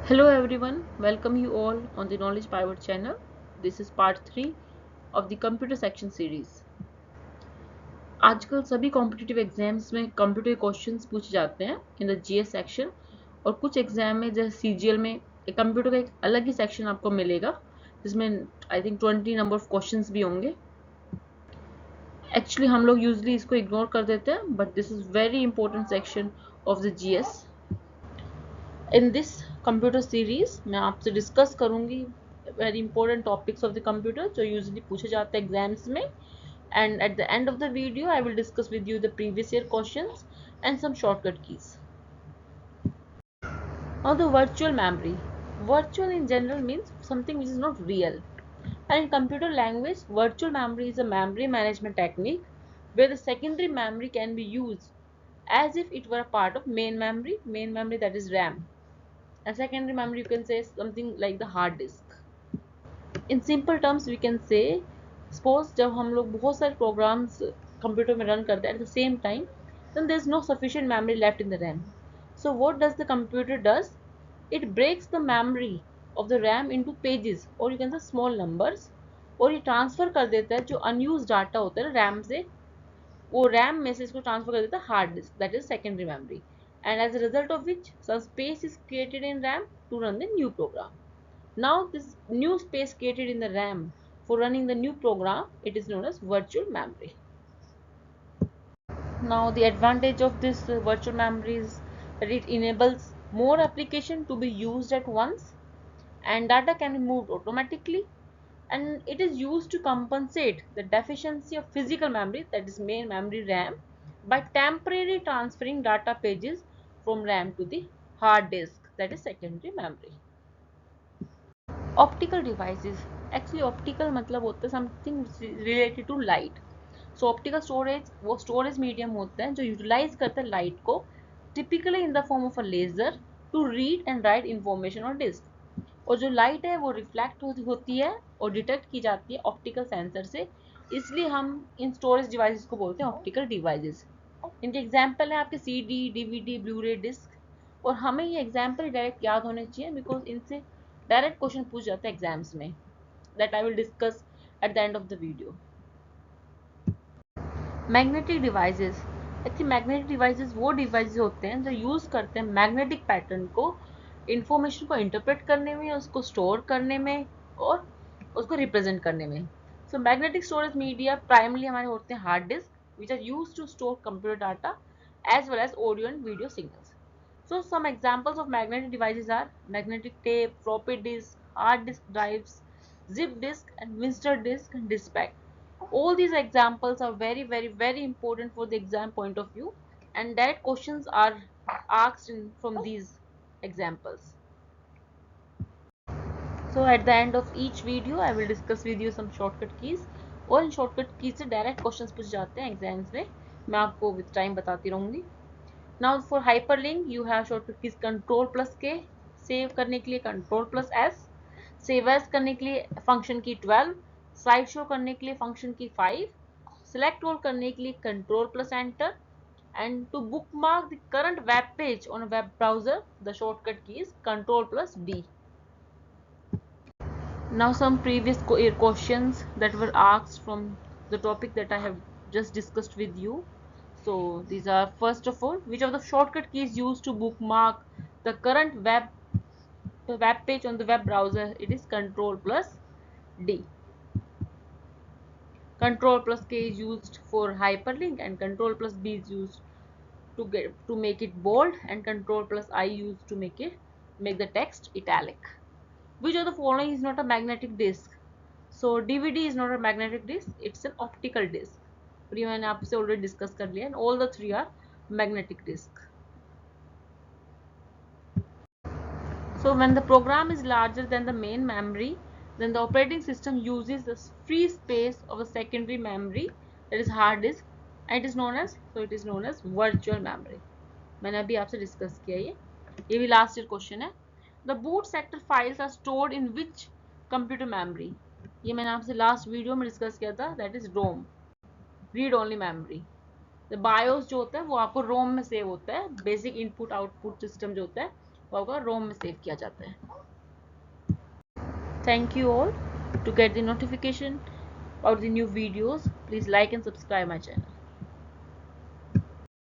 Hello everyone, welcome you all on the Knowledge Pivot channel. This is part 3 of the computer section series. आजकल सभी competitive exams में computer questions पूछे जाते हैं in the GS section और कुछ exam में जैसे सीजीएल में एक कंप्यूटर का एक अलग ही सेक्शन आपको मिलेगा जिसमें I think 20 number of questions भी होंगे. एक्चुअली हम लोग यूजली इसको इग्नोर कर देते हैं but this is very important section of the GS. In this computer series मैं आपसे डिस्कस करूंगी very important topics of the computer जो यूजुअली पूछे जाते हैं एग्जाम्स में, and at the end of the video I will discuss with you the previous year questions and some shortcut keys. Now the virtual memory. Virtual in general means something which is not real, and in computer language virtual memory is a memory management technique where the secondary memory can be used as if it were a part of main memory that is RAM, and secondary memory you can say something like the hard disk. In simple terms we can say suppose जब हम लोग बहुत सारे programmes computer में run करते हैं at the same time then there is no sufficient memory left in the RAM. So what does the computer does? It breaks the memory of the RAM into pages or you can say small numbers और ये transfer कर देता है जो unused data होता है RAM से, वो रैम में से इसको ट्रांसफर कर देता है hard disk that is secondary memory, and as a result of which some space is created in RAM to run the new program. Now this new space created in the RAM for running the new program, it is known as virtual memory. Now the advantage of this virtual memory is that it enables more application to be used at once and data can be moved automatically, and it is used to compensate the deficiency of physical memory that is main memory RAM by temporarily transferring data pages from RAM to the hard disk that is secondary memory. Optical devices. Actually optical मतलब होता है something related to light. So optical storage वो storage medium होता है जो utilize करता है light को typically in the form of a laser to read and write information on disk. और जो लाइट है वो रिफ्लेक्ट होती है और डिटेक्ट की जाती है ऑप्टिकल सेंसर से, इसलिए हम इन स्टोरेज डिवाइसेस को बोलते हैं ऑप्टिकल डिवाइसेस. इनके एग्जाम्पल है आपके CD, DVD, ब्लूरे डिस्क, और हमें ये एग्जाम्पल डायरेक्ट याद होने चाहिए बिकॉज इनसे डायरेक्ट क्वेश्चन पूछ जाते हैं एग्जाम्स में that I will discuss at the end of the video. Magnetic devices. Actually magnetic devices वो डिवाइसेस होते हैं जो यूज़ करते हैं मैग्नेटिक पैटर्न को इंफॉर्मेशन को इंटरप्रेट करने में, उसको स्टोर करने में और उसको रिप्रेजेंट करने में. So magnetic storage media primarily हमारे होते हैं hard disk which are use to store computer data as well as audio and video signals. So some examples of magnetic devices are magnetic tape, floppy disk, hard disk drives, zip disk and Winster disk and diskpack. All these examples are very important for the exam point of view, and direct questions are asked from these examples. So at the end of each video I will discuss with you some shortcut keys, और इन shortcut keys से direct questions पूछे जाते हैं exams में, मैं आपको with time बताती रहूँगी. Now for hyperlink you have shortcut keys Ctrl+K, save करने के लिए Ctrl+S, सेव एज करने के लिए फंक्शन की 12, स्लाइड शो करने के लिए फंक्शन की 5, select all करने के लिए Ctrl+Enter, and to bookmark the current web page on a web browser the shortcut key is Ctrl+D. Now some previous questions that were asked from the topic that I have just discussed with you. So these are, first of all, which of the shortcut keys used to bookmark the current web page on the web browser? It is Ctrl+D. Ctrl+K is used for hyperlink and Ctrl+B is used to make it bold, and Ctrl+I used to make the text italic. Which of the following is not a magnetic disk? So DVD is not a magnetic disk, it's an optical disk. और ये मैंने आपसे already discuss कर लिया, and all the three are magnetic disk. So when the program is larger than the main memory, then the operating system uses the free space of a secondary memory, that is hard disk, and it is known as virtual memory. मैंने अभी आपसे discuss किया ये भी last year question है. The boot sector files are stored in which computer memory? ये मैंने आपसे लास्ट वीडियो में डिस्कस किया था, that is ROM, read only memory. BIOS जो होता है वो आपको रोम में सेव होता है, बेसिक इनपुट आउटपुट सिस्टम जो होता है वो होगा रोम में सेव किया जाता है. Thank you all. To get the notification about the new videos, please like and subscribe my channel.